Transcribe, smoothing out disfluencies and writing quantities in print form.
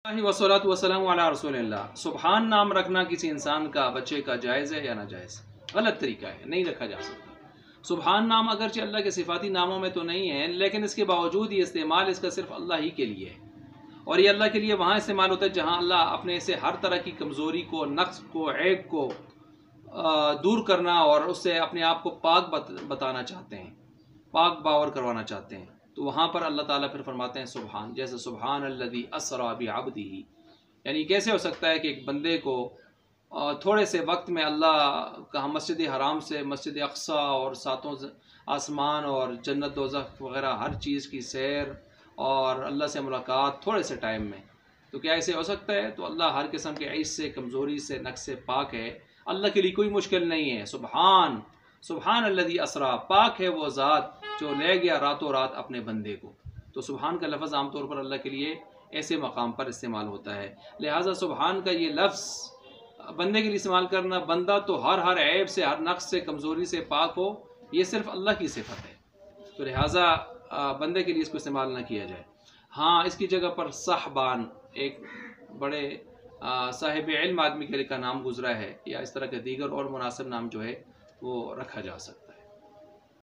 वस्सलातु वस्सलामु अला रसूलिल्लाह। सुबहान नाम रखना किसी इंसान का, बच्चे का जायज़ है या नाजायज़? गलत तरीका है, नहीं रखा जा सकता। सुबहान नाम अगरचे अल्लाह के सिफाती नामों में तो नहीं है, लेकिन इसके बावजूद ये इस्तेमाल इसका सिर्फ अल्लाह ही के लिए है। और ये अल्लाह के लिए वहाँ इस्तेमाल होता है जहाँ अल्लाह अपने से हर तरह की कमज़ोरी को, नक्स को, ऐब को दूर करना और उससे अपने आप को पाक बताना चाहते हैं, पाक बावर करवाना चाहते हैं। तो वहाँ पर अल्लाह ताला फिर फरमाते हैं सुबहान, जैसे सुबहान अल्लज़ी अस्रा बिअब्दिही, यानी कैसे हो सकता है कि एक बंदे को थोड़े से वक्त में अल्लाह का मस्जिद हराम से मस्जिद अक्सा और सातों आसमान और जन्नत दोज़ख वग़ैरह हर चीज़ की सैर और अल्लाह से मुलाकात थोड़े से टाइम में, तो क्या ऐसे हो सकता है? तो अल्लाह हर किस्म के ऐश से, कमज़ोरी से, नक्स से पाक है। अल्लाह के लिए कोई मुश्किल नहीं है। सुबहान, सुबहान अल्लज़ी असरा, पाक है वो ज़ात जो ले गया रातों रात अपने बंदे को। तो सुबहान का लफ्ज़ आमतौर पर अल्लाह के लिए ऐसे मकाम पर इस्तेमाल होता है। लिहाजा सुबहान का ये लफ्ज़ बंदे के लिए इस्तेमाल करना, बंदा तो हर ऐब से, हर नक्स से, कमज़ोरी से पाक हो, ये सिर्फ अल्लाह की सिफत है। तो लिहाजा बंदे के लिए इसको इस्तेमाल ना किया जाए। हाँ, इसकी जगह पर साहबान, एक बड़े साहिब इल्म आदमी के लिए का नाम गुजरा है, या इस तरह के दीगर और मुनासिब नाम जो है वो रखा जा सकता है।